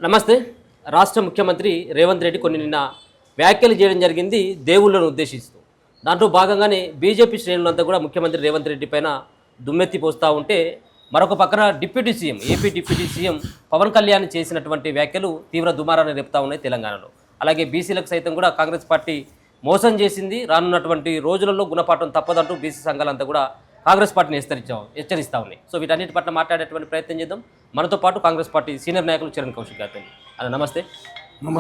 నమస్తే. రాష్ట్ర ముఖ్యమంత్రి రేవంత్ రెడ్డి నిన్న వ్యాఖ్యలు చేయడం జరిగింది దేవుళ్ళను ఉద్దేశిస్తూ. దాంట్లో భాగంగానే బీజేపీ శ్రేణులంతా కూడా ముఖ్యమంత్రి రేవంత్ రెడ్డి పైన దుమ్మెత్తి పోస్తూ ఉంటే, మరొక పక్కన AP deputy CM Pawan Kalyan చేసినటువంటి వ్యాఖ్యలు తీవ్ర దుమారాన్ని రేపుతా ఉన్నాయి తెలంగాణలో. అలాగే బీసీలకు సైతం కూడా కాంగ్రెస్ పార్టీ మోసం చేసింది, రానున్నటువంటి రోజులలో గుణపాఠం తప్పదంటూ బీసీ సంఘాలంతా కూడా కాంగ్రెస్ పార్టీని హెచ్చరిస్తూ ఉన్నాయి. సో వీటన్నిటి పట్ల మాట్లాడేటువంటి ప్రయత్నం చేద్దాం. మనతో పాటు కాంగ్రెస్ పార్టీ సీనియర్ నాయకులు చరణ్ కౌశిక్ గారితో. అలా నమస్తే.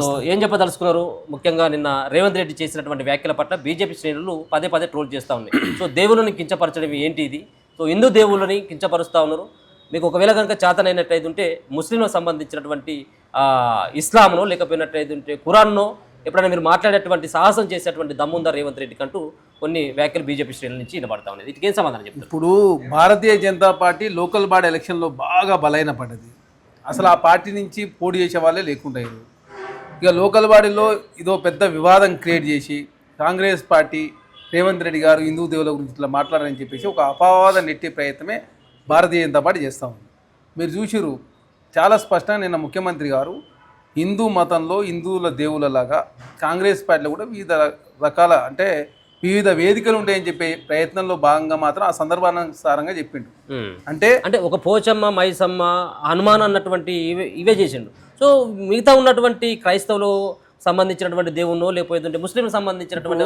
సో ఏం చెప్పదలుచుకున్నారు? ముఖ్యంగా నిన్న రేవంత్ రెడ్డి చేసినటువంటి వ్యాఖ్యల పట్ల బీజేపీ శ్రేణులు పదే ట్రోల్ చేస్తూ ఉన్నాయి. సో దేవుళ్ళని కించపరచడం ఏంటి ఇది? సో హిందూ దేవుళ్ళని కించపరుస్తూ ఉన్నారు. మీకు ఒకవేళ కనుక చేతనైనట్టయితే ఉంటే ముస్లింలకు సంబంధించినటువంటి ఇస్లాంనో లేకపోయినట్టయితే ఉంటే ఖురాన్నో ఎప్పుడైనా మీరు మాట్లాడేటువంటి సాహసం చేసేటువంటి దమ్ముందా రేవంత్ రెడ్డి కంటూ కొన్ని వ్యాఖ్యలు బీజేపీ శ్రేణుల నుంచి వినబడతా ఉన్నాయి. వీటికి ఏం సమాధానం చెప్తారు? ఇప్పుడు Bharatiya Janata party local body ఎలక్షన్లో బాగా బలైన పడ్డది. అసలు ఆ పార్టీ నుంచి పోటీ చేసే వాళ్ళే లేకుంటారు. ఇక లోకల్ బాడీలో ఇదో పెద్ద వివాదం క్రియేట్ చేసి కాంగ్రెస్ పార్టీ రేవంత్ రెడ్డి గారు హిందూ దేవుల గురించి ఇట్లా మాట్లాడారని చెప్పేసి ఒక అపవాదం నెట్టే ప్రయత్నమే భారతీయ జనతా పార్టీ చేస్తూ ఉంది. మీరు చూసిరు చాలా స్పష్టంగా నిన్న ముఖ్యమంత్రి గారు హిందూ మతంలో హిందువుల దేవులలాగా కాంగ్రెస్ పార్టీలో కూడా వివిధ రకాల అంటే వివిధ వేదికలు ఉంటాయని చెప్పే ప్రయత్నంలో భాగంగా మాత్రం ఆ సందర్భానుసారంగా చెప్పిండు. అంటే ఒక పోచమ్మ, మైసమ్మ, హనుమాన్ అన్నటువంటి ఇవే చేసిండు. సో మిగతా ఉన్నటువంటి క్రైస్తవులు సంబంధించినటువంటి దేవుణ్ణో లేకపోతే ముస్లిం సంబంధించినటువంటి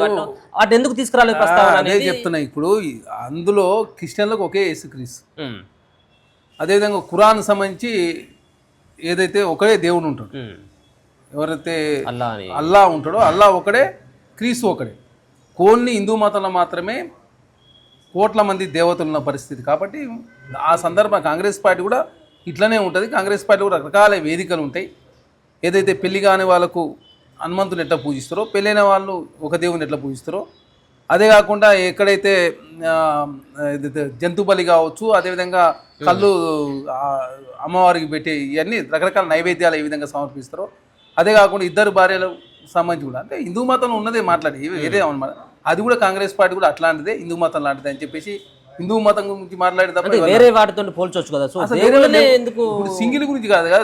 వాటి ఎందుకు తీసుకురాలేదు ప్రస్తావన అనేది చెప్తున్నా. ఇప్పుడు అందులో క్రిస్టియన్లకు ఒకే యేసుక్రీస్తు, అదేవిధంగా ఖురాన్ సంబంధించి ఏదైతే ఒకడే దేవుడు ఉంటాడు, ఎవరైతే అల్లా ఉంటాడో అల్లా ఒకడే, క్రీస్తు ఒకడే. కోన్ని హిందూ మతంలో మాత్రమే కోట్ల మంది దేవతలు ఉన్న పరిస్థితి. కాబట్టి ఆ సందర్భం కాంగ్రెస్ పార్టీ కూడా ఇట్లనే ఉంటుంది. కాంగ్రెస్ పార్టీ కూడా రకరకాల వేదికలు ఉంటాయి. ఏదైతే పెళ్లి కాని వాళ్ళకు హనుమంతుని ఎట్లా పూజిస్తారో, పెళ్ళైన వాళ్ళు ఒక దేవుని ఎట్లా పూజిస్తారో, అదే కాకుండా ఎక్కడైతే జంతు బలి కావచ్చు, అదేవిధంగా కళ్ళు అమ్మవారికి పెట్టి ఇవన్నీ రకరకాల నైవేద్యాలు ఏ విధంగా సమర్పిస్తారో, అదే కాకుండా ఇద్దరు భార్యలు సంబంధించి కూడా అంటే హిందూ మతంలో ఉన్నదే మాట్లాడి వేరే అనమాట. అది కూడా కాంగ్రెస్ పార్టీ కూడా అట్లాంటిదే, హిందూ మతం లాంటిది అని చెప్పేసి హిందూ మతం గురించి మాట్లాడే తప్ప వేరే వాటితో పోల్చొచ్చు కదా. సో సింగిల్ గురించి కాదు కదా,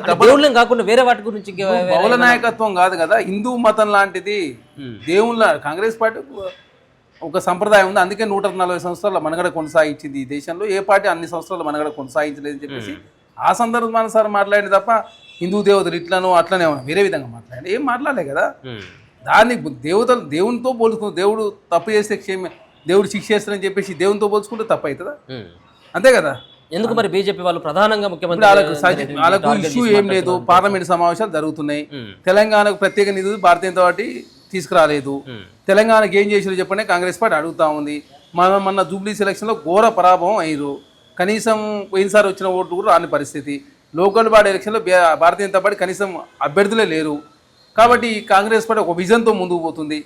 కాకుండా వేరే వాటి గురించి బహుళ నాయకత్వం కాదు కదా. హిందూ మతం లాంటిది దేవుళ్ళ కాంగ్రెస్ పార్టీ ఒక సంప్రదాయం ఉంది. అందుకే 140 సంవత్సరాల మనగడ కొనసాగించింది ఈ దేశంలో. ఏ పార్టీ అన్ని సంవత్సరాలు మనగడ కొనసాగించలేదని చెప్పేసి ఆ సందర్భానుసారం మాట్లాడింది తప్ప హిందూ దేవతలు ఇట్లను అట్లనే వేరే విధంగా మాట్లాడి ఏం మాట్లాడలే కదా. దాన్ని దేవతలు దేవునితో పోల్చుకుంటే దేవుడు తప్పు చేస్తే దేవుడు శిక్ష చేస్తారని చెప్పేసి దేవునితో పోల్చుకుంటే తప్పు అవుతుందా? అంతే కదా. ఎందుకు మరి బీజేపీ వాళ్ళు ప్రధానంగా ముఖ్యమంత్రి వాళ్ళకు ఇష్యూ ఏం లేదు. పార్లమెంట్ సమావేశాలు జరుగుతున్నాయి. తెలంగాణకు ప్రత్యేక నిధులు భారతీయ జనతా పార్టీ తీసుకురాలేదు. తెలంగాణకు ఏం చేసారో చెప్పండి కాంగ్రెస్ పార్టీ అడుగుతా ఉంది. మొన్న జూబ్లీ సెలక్షన్లో ఘోర పరాభవం అయ్యారు. కనీసం పోయినసారి వచ్చిన ఓట్లు కూడా రాని పరిస్థితి. లోకల్ బాడీ ఎలక్షన్లో భారతీయ జనతా పార్టీ కనీసం అభ్యర్థులే లేరు. కాబట్టి కాంగ్రెస్ పార్టీ ఒక విజన్తో ముందుకు పోతుంది.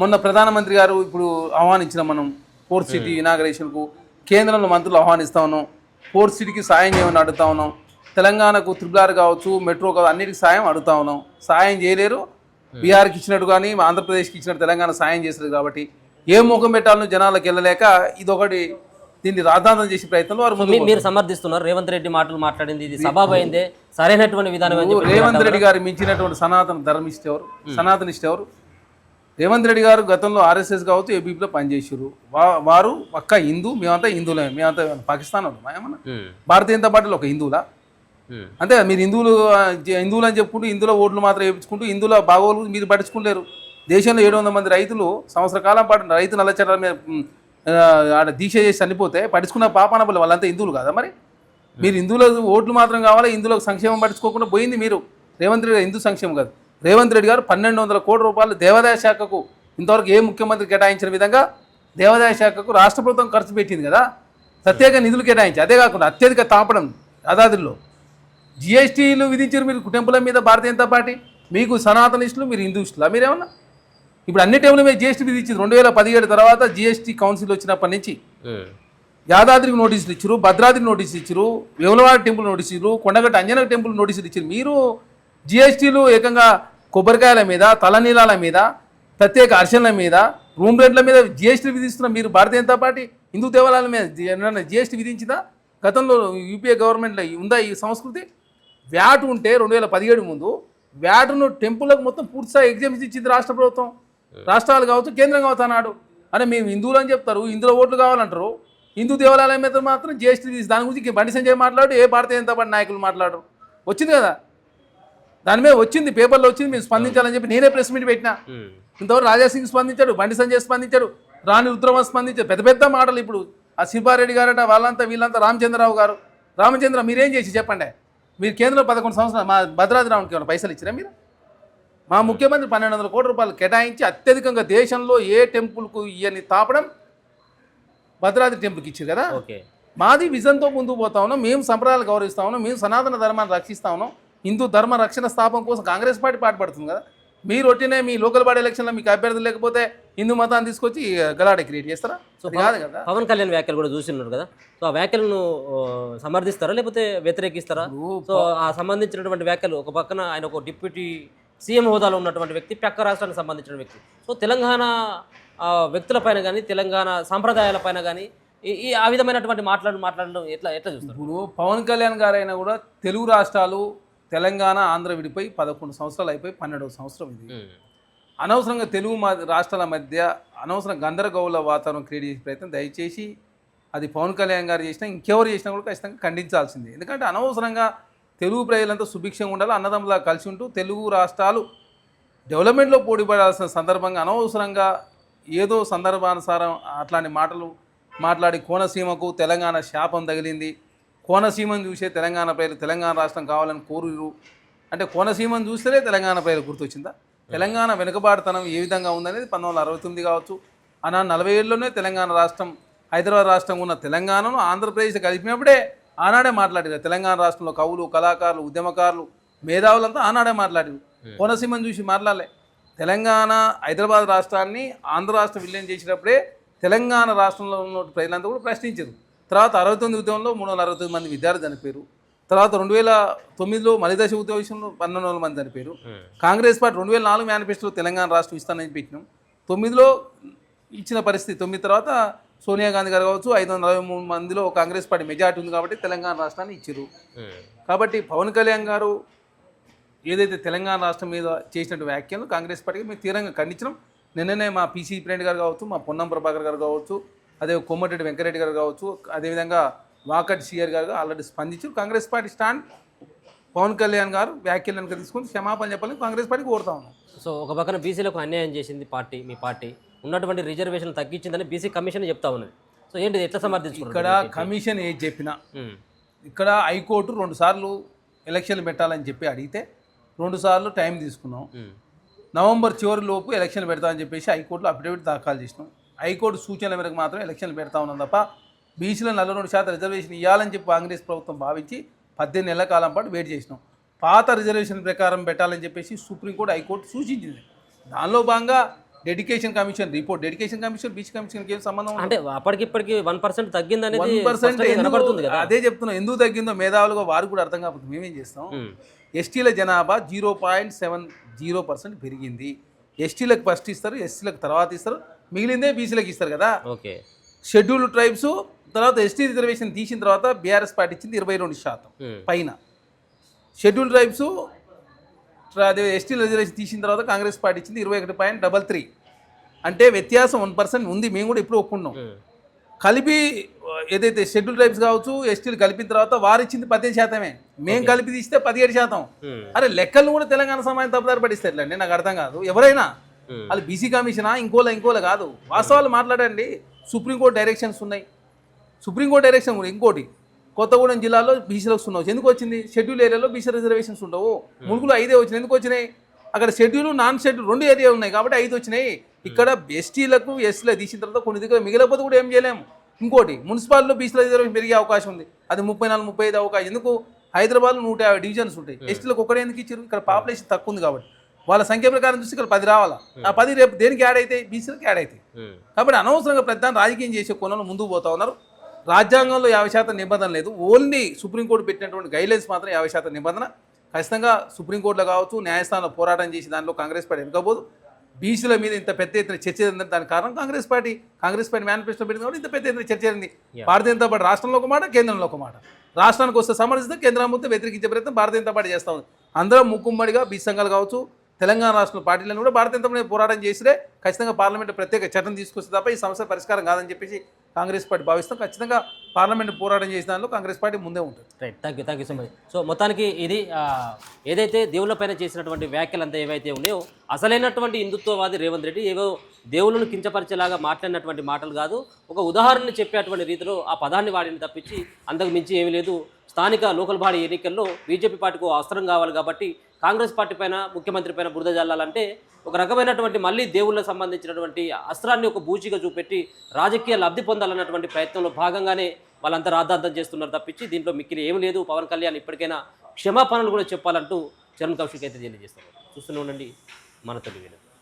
మొన్న ప్రధానమంత్రి గారు ఇప్పుడు ఆహ్వానించిన మనం 4th సిటీ ఇనాగరేషన్కు కేంద్రంలో మంత్రులు ఆహ్వానిస్తూ ఉన్నాం. 4th సిటీకి సాయం చేయమని అడుగుతా ఉన్నాం. తెలంగాణకు త్రిపుల్ కావచ్చు, మెట్రో కావచ్చు, అన్నిటికీ సాయం అడుగుతా ఉన్నాం. సాయం చేయలేరు. బీహార్కి ఇచ్చినట్టు కానీ ఆంధ్రప్రదేశ్కి ఇచ్చినట్టు తెలంగాణ సాయం చేస్తారు. కాబట్టి ఏ ముఖం పెట్టాలని జనాలకు వెళ్ళలేక ఇదొకటి దీన్ని రాద్ధాంతం చేసే ప్రయత్నంలో వారు మీరు సమర్థిస్తున్నారు. రేవంత్ రెడ్డి మాటలు మాట్లాడింది ఇది సబాబైందే, సరైనటువంటి విధానం. రేవంత్ రెడ్డి గారు మించినటువంటి సనాతన ధర్మిష్ట ఎవరు, సనాతనిష్ట ఎవరు? రేవంత్ రెడ్డి గారు గతంలో ఆర్ఎస్ఎస్ కావచ్చు, ఏబీపీలో పనిచేసారు. వారు పక్క హిందూ, మేమంతా హిందువులే. మేమంతా పాకిస్తాన్ వాళ్ళం ఏమన్నా భారతీయ జనతా పార్టీలో ఒక హిందువులా? అంతే కదా. మీరు హిందువులు అని చెప్పుకుంటూ హిందువుల ఓట్లు మాత్రం వేయించుకుంటూ హిందువుల బాగోలు మీరు పట్టించుకుంటారు. దేశంలో 700 మంది రైతులు సంవత్సర కాలం పాటు రైతు నల్ల చట్టాల మీద ఆడ దీక్ష చేసి చనిపోతే పట్టించుకున్న పాపాన బలి వాళ్ళంతా హిందువులు కదా. మరి మీరు హిందువుల ఓట్లు మాత్రం కావాలి, హిందువులకు సంక్షేమం పట్టించుకోకుండా పోయింది మీరు. రేవంత్ రెడ్డి హిందూ సంక్షేమం కాదు. రేవంత్ రెడ్డి గారు 1200 కోట్ల రూపాయలు దేవాదాయ శాఖకు ఇంతవరకు ఏ ముఖ్యమంత్రి కేటాయించిన విధంగా దేవాదాయ శాఖకు రాష్ట్ర ప్రభుత్వం ఖర్చు పెట్టింది కదా. ప్రత్యేక నిధులు కేటాయించి, అదే కాకుండా అత్యధిక తాపడం యాదాద్రిలో జిఎస్టీలు విధించారు మీరు టెంపుల మీద భారతీయ జనతా పార్టీ. మీకు సనాతనిస్టులు, మీరు హిందూస్టులా? మీరేమన్నా ఇప్పుడు అన్ని టెంపుల మీద జిఎస్టీ విధించింది. 2017 తర్వాత జిఎస్టీ కౌన్సిల్ వచ్చినప్పటి నుంచి యాదాద్రికి నోటీసులు ఇచ్చారు, భద్రాద్రికి నోటీసులు ఇచ్చారు, వేములవాడ టెంపుల్ నోటీసులు ఇచ్చారు, కొండగట్ట అంజన టెంపుల్ నోటీసులు ఇచ్చారు. మీరు జిఎస్టీలు ఏకంగా కొబ్బరికాయల మీద, తలనీలాల మీద, ప్రత్యేక అర్చనల మీద, రూమ్ రెంట్ల మీద జిఎస్టీ విధిస్తున్న మీరు భారతీయ జనతా పార్టీ హిందూ దేవాలయాల మీద జిఎస్టీ విధించిందా? గతంలో యూపీఏ గవర్నమెంట్లో ఉందా ఈ సంస్కృతి? వ్యాట్ ఉంటే 2017 ముందు వ్యాట్ను టెంపుల్లకు మొత్తం పూర్తిస్థాయి ఎగ్జామ్స్ ఇచ్చింది రాష్ట్ర ప్రభుత్వం. రాష్ట్రాలు కావచ్చు కేంద్రం కావచ్చు అన్నాడు. అంటే మేము హిందువులు అని చెప్తారు, ఇందులో ఓట్లు కావాలంటారు. హిందూ దేవాలయం మీద మాత్రం జిఎస్టీ తీసి దాని గురించి బండి సంజయ్ మాట్లాడు, ఏ భారతీయ జనతా పార్టీ నాయకులు మాట్లాడరు. వచ్చింది కదా, దాని మీద వచ్చింది, పేపర్లో వచ్చింది, మేము స్పందించాలని చెప్పి నేనే ప్రెస్ మీట్ పెట్టినా. ఇంతవరకు రాజాసింగ్ స్పందించాడు, బండి సంజయ్ స్పందించాడు, రాణి రుద్రమ స్పందించాడు. పెద్ద పెద్ద మాటలు. ఇప్పుడు ఆ శిల్పారెడ్డి గారట, వాళ్ళంతా వీళ్ళంతా, రామచంద్రరావు గారు. రామచంద్ర మీరేం చేసి చెప్పండి, మీరు కేంద్రంలో 11 సంవత్సరాలు మా భద్రాద్రి రావుకి ఏమైనా పైసలు ఇచ్చినా మీరు? మా ముఖ్యమంత్రి 1200 కోట్ల రూపాయలు కేటాయించి అత్యధికంగా దేశంలో ఏ టెంపుల్కు ఇవన్నీ తాపడం భద్రాద్రి టెంపుల్కి ఇచ్చారు కదా. మాది విజన్తో ముందుకు పోతా ఉన్నాం, మేము సంప్రదాయాలు గౌరవిస్తా ఉన్నాం, మేము సనాతన ధర్మాన్ని రక్షిస్తా ఉన్నాం. హిందూ ధర్మ రక్షణ స్థాపన కోసం కాంగ్రెస్ పార్టీ పాటుపడుతుంది కదా. మీరు ఒట్టినే మీ లోకల్ బాడీ ఎలక్షన్లో మీకు అభ్యర్థులు లేకపోతే హిందూ మతాన్ని తీసుకొచ్చి గలాడ క్రియేట్ చేస్తారా? సో కాదు కదా. పవన్ కళ్యాణ్ వ్యాఖ్యలు కూడా చూసినారు కదా, సో ఆ వ్యాఖ్యలను సమర్థిస్తారా లేకపోతే వ్యతిరేకిస్తారా? సో ఆ సంబంధించినటువంటి వ్యాఖ్యలు, ఒక పక్కన ఆయన ఒక డిప్యూటీ సీఎం హోదాలో ఉన్నటువంటి వ్యక్తి, పక్క రాష్ట్రానికి సంబంధించిన వ్యక్తి. సో తెలంగాణ వ్యక్తులపైన కానీ తెలంగాణ సాంప్రదాయాలపైన కానీ ఈ ఆ విధమైనటువంటి మాట్లాడడం ఎట్లా చూస్తారు? ఇప్పుడు పవన్ కళ్యాణ్ గారు అయినా కూడా తెలుగు రాష్ట్రాలు తెలంగాణ ఆంధ్ర విడిపోయి 11 సంవత్సరాలు అయిపోయి 12వ సంవత్సరం ఇది. అనవసరంగా తెలుగు రాష్ట్రాల మధ్య అనవసరం గందరగోళ వాతావరణం క్రియేట్ చేసే ప్రయత్నం దయచేసి అది పవన్ కళ్యాణ్ గారు చేసినా ఇంకెవరు చేసినా కూడా ఖచ్చితంగా ఖండించాల్సిందే. ఎందుకంటే అనవసరంగా తెలుగు ప్రజలంతా సుభిక్షంగా ఉండాలి, అన్నదమ్ములా కలిసి ఉంటూ తెలుగు రాష్ట్రాలు డెవలప్మెంట్లో పోటీపడాల్సిన సందర్భంగా అనవసరంగా ఏదో సందర్భానుసారం అట్లాంటి మాటలు మాట్లాడి కోనసీమకు తెలంగాణ శాపం తగిలింది, కోనసీమను చూసే తెలంగాణ ప్రజలు తెలంగాణ రాష్ట్రం కావాలని కోరురు అంటే కోనసీమను చూస్తేనే తెలంగాణ ప్రజలు గుర్తొచ్చిందా? తెలంగాణ వెనుకబాటుతనం ఏ విధంగా ఉందనేది 1969 కావచ్చు, అనా 47లోనే తెలంగాణ రాష్ట్రం హైదరాబాద్ రాష్ట్రం ఉన్న తెలంగాణను ఆంధ్రప్రదేశ్ కలిపినప్పుడే ఆనాడే మాట్లాడారు. తెలంగాణ రాష్ట్రంలో కవులు, కళాకారులు, ఉద్యమకారులు, మేధావులంతా ఆనాడే మాట్లాడారు. కోనసీమను చూసి మాట్లాడలే. తెలంగాణ హైదరాబాద్ రాష్ట్రాన్ని ఆంధ్ర రాష్ట్రం విలీనం చేసినప్పుడే తెలంగాణ రాష్ట్రంలో ఉన్న ప్రజలంతా కూడా ప్రశ్నించారు. తర్వాత 69 ఉద్యమంలో 369 మంది విద్యార్థులు చనిపోయారు. తర్వాత 2009లో మలిదశ ఉద్యమ విషయంలో 1200 మంది చనిపోయారు. కాంగ్రెస్ పార్టీ 2004 మేనిఫెస్టోలో తెలంగాణ రాష్ట్రం ఇస్తానని పెట్టినాం. 9లో ఇచ్చిన పరిస్థితి. 9 తర్వాత సోనియా గాంధీ గారు కావచ్చు 543 మందిలో కాంగ్రెస్ పార్టీ మెజార్టీ ఉంది కాబట్టి తెలంగాణ రాష్ట్రాన్ని ఇచ్చారు. కాబట్టి పవన్ కళ్యాణ్ గారు ఏదైతే తెలంగాణ రాష్ట్రం మీద చేసినట్టు వ్యాఖ్యలు కాంగ్రెస్ పార్టీకి మేము తీవ్రంగా ఖండించడం. నిన్ననే మా పీసీ ప్రేణి గారు కావచ్చు, మా పొన్నం ప్రభాకర్ గారు కావచ్చు, అదే కొమ్మటిరెడ్డి వెంకరెడ్డి గారు కావచ్చు, అదేవిధంగా వాకట్ సిఆర్ గారు ఆల్రెడీ స్పందించారు. కాంగ్రెస్ పార్టీ స్టాండ్ పవన్ కళ్యాణ్ గారు వ్యాఖ్యలు కనుక తీసుకుని క్షమాపణ చెప్పాలని కాంగ్రెస్ పార్టీకి కోరుతా ఉన్నాం. సో ఒక పక్కన బీసీలకు అన్యాయం చేసింది పార్టీ, మీ పార్టీ ఉన్నటువంటి రిజర్వేషన్ తగ్గించిందని బీసీ కమిషన్ చెప్తా ఉన్నది. సో ఏంటి ఎట్లా సమర్థించుకున్నారు? ఇక్కడ కమిషన్ ఏది చెప్పినా, ఇక్కడ హైకోర్టు 2 సార్లు ఎలక్షన్లు పెట్టాలని చెప్పి అడిగితే 2 సార్లు టైం తీసుకున్నాం. నవంబర్ చివరి లోపు ఎలక్షన్లు పెడతామని చెప్పేసి హైకోర్టులో అఫిడవిట్ దాఖలు చేసినాం. హైకోర్టు సూచనల మేరకు మాత్రం ఎలక్షన్లు పెడతా ఉన్నాం తప్ప బీసీలో 42% రిజర్వేషన్ ఇవ్వాలని చెప్పి కాంగ్రెస్ ప్రభుత్వం భావించి 18 నెలల కాలం పాటు వెయిట్ చేసినాం. పాత రిజర్వేషన్ ప్రకారం పెట్టాలని చెప్పేసి సుప్రీంకోర్టు హైకోర్టు సూచించింది. దానిలో భాగంగా dedication commission report, dedication commission BC కమిషన్కి ఏం సంబంధం? అంటే అప్పటికిప్పటికి 1% తగ్గింది. 1% అదే చెప్తున్నాం. ఎందుకు తగ్గిందో మేధావులుగా వారు కూడా అర్థం కాకపోతే మేమేం చేస్తాం? ఎస్టీల జనాభా 0.70% పెరిగింది. ఎస్టీలకు ఫస్ట్ ఇస్తారు, ఎస్సీలకు తర్వాత ఇస్తారు, మిగిలిందే బీసీలకు ఇస్తారు కదా. ఓకే. షెడ్యూల్డ్ ట్రైబ్స్ తర్వాత ఎస్టీ రిజర్వేషన్ తీసిన తర్వాత బీఆర్ఎస్ పార్టీ ఇచ్చింది 22% పైన. షెడ్యూల్డ్ ట్రైబ్స్ అదే ఎస్టీ రిజర్వేషన్ తీసిన తర్వాత కాంగ్రెస్ పార్టీ ఇచ్చింది 21.33. అంటే వ్యత్యాసం 1% ఉంది. మేము కూడా ఇప్పుడు ఒప్పుకున్నాం. కలిపి ఏదైతే షెడ్యూల్ ట్రైబ్స్ కావచ్చు ఎస్టీలు కలిపిన తర్వాత వారు ఇచ్చింది 15%. మేము కలిపి తీస్తే 17%. అరే లెక్కలు కూడా తెలంగాణ సమాజం తప్పుదారి పడిస్తారు అండి. నాకు అర్థం కాదు. ఎవరైనా వాళ్ళు బీసీ కమిషనా ఇంకోలా కాదు. వాస్తవాలు మాట్లాడండి. సుప్రీంకోర్టు డైరెక్షన్స్ ఉన్నాయి. సుప్రీంకోర్టు డైరెక్షన్ కూడా ఇంకోటి, కొత్తగూడెం జిల్లాలో బీసీలకు ఉండవచ్చు. ఎందుకు వచ్చింది? షెడ్యూల్ ఏరియాలో బీసీ రిజర్వేషన్స్ ఉండవు. మునుగులో 5 వచ్చినాయి. ఎందుకు వచ్చినాయి? అక్కడ షెడ్యూల్ నాన్ షెడ్యూల్ 2 ఏరియా ఉన్నాయి కాబట్టి 5 వచ్చినాయి. ఇక్కడ ఎస్టీలకు ఎస్సీలకు తీసిన తర్వాత కొన్ని దగ్గర మిగిలిపోతే కూడా ఏం చేయలేము. ఇంకోటి మున్సిపాలిటీలో బీసీల రిజర్వేషన్ పెరిగే అవకాశం ఉంది. అది 34-35 అవకాశం. ఎందుకు? హైదరాబాద్లో 150 డివిజన్స్ ఉంటాయి. ఎస్టీలకు ఒకటే ఎందుకు ఇచ్చారు? ఇక్కడ పాపులేషన్ తక్కువ ఉంది కాబట్టి వాళ్ళ సంఖ్య ప్రకారం చూసి ఇక్కడ 10 రావాలా. ఆ 10 రేపు దేనికి యాడ్ అవుతాయి? బీసీలకు యాడ్ అవుతాయి. కాబట్టి అనవసరంగా ప్రధాన రాజకీయం చేసే కోణంలో ముందుకు పోతా ఉన్నారు. రాజ్యాంగంలో 50% నిబంధన లేదు. ఓన్లీ సుప్రీంకోర్టు పెట్టినటువంటి గైడ్లైన్స్ మాత్రం 50% నిబంధన. ఖచ్చితంగా సుప్రీంకోర్టులో కావచ్చు న్యాయస్థానంలో పోరాటం చేసి దానిలో కాంగ్రెస్ పార్టీ వెనుకపోదు. బీసీల మీద ఇంత పెద్ద ఎత్తున చర్చ జరిగిందంటే దానికి కారణం కాంగ్రెస్ పార్టీ మేనిఫెస్టో పెట్టింది కాబట్టి ఇంత పెద్ద ఎత్తున చర్చ జరిగింది. భారతీయ జనతా పార్టీ రాష్ట్రంలో ఒక మాట, కేంద్రంలో ఒక మాట. రాష్ట్రానికి వస్తే సమర్థిస్తే కేంద్రం మొత్తం వ్యతిరేకించే ప్రయత్నం భారతీయ జనతా పార్టీ చేస్తూ ఉంది. అందరూ ముక్కుమ్మడిగా బీ సంఘాలు కావచ్చు, తెలంగాణ రాష్ట్ర పార్టీలను కూడా భారతీయ జనతా పార్టీ పోరాటం చేసిరే ఖచ్చితంగా పార్లమెంట్ ప్రత్యేక చట్టం తీసుకొస్తే తప్ప ఈ సమస్య పరిష్కారం కాదని చెప్పేసి కాంగ్రెస్ పార్టీ భావిస్తాం. ఖచ్చితంగా పార్లమెంట్ పోరాటం చేసిన దానిలో కాంగ్రెస్ పార్టీ ముందే ఉంటుంది. Right, thank you so much. So మొత్తానికి ఇది ఏదైతే దేవుళ్ళపైన చేసినటువంటి వ్యాఖ్యలు అంతా ఏవైతే ఉన్నాయో అసలైనటువంటి హిందుత్వవాది రేవంత్ రెడ్డి ఏవో దేవుళ్ళను కించపరిచేలాగా మాట్లాడినటువంటి మాటలు కాదు, ఒక ఉదాహరణను చెప్పేటువంటి రీతిలో ఆ పదాన్ని వాడిని తప్పించి అంతకు మించి ఏమీ లేదు. స్థానిక లోకల్ బాడీ ఎన్నికల్లో బీజేపీ పార్టీకి అవసరం కావాలి కాబట్టి కాంగ్రెస్ పార్టీ పైన ముఖ్యమంత్రి పైన బురద జల్లాలంటే ఒక రకమైనటువంటి మళ్ళీ దేవుళ్ళకు సంబంధించినటువంటి అస్త్రాన్ని ఒక బూచిగా చూపెట్టి రాజకీయ లబ్ధి పొందాలన్నటువంటి ప్రయత్నంలో భాగంగానే వాళ్ళంతా రాద్ధాంతం చేస్తున్నారు తప్పించి దీంట్లో మిక్కిలి ఏమి లేదు. పవన్ కళ్యాణ్ ఇప్పటికైనా క్షమాపణలు కూడా చెప్పాలంటూ చరణ్ కౌశిక్ అయితే తెలియజేస్తారు. చూస్తూనే ఉండండి మన తెలుగు.